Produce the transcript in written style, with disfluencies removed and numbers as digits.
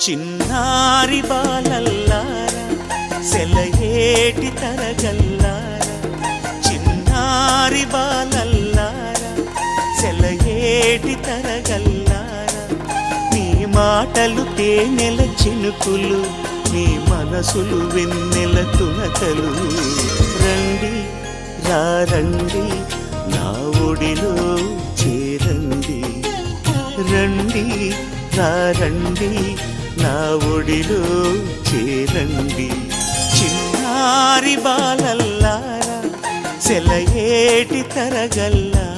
చిన్నారి బాలల్లారా సెలయేటి తరగల్లారా చిన్నారి బాలల్లారా సెలయేటి తరగల్లారా నీ మాటలు తేనెల చినుకులు నీ మనసులు వెన్నెల తునకలు రండి రండి నా ఒడిలో చేరండి రండి రండి నా ఒడిలో చేరండి చిన్నారి బాలల్లారా సెలయేటి తరగల్లారా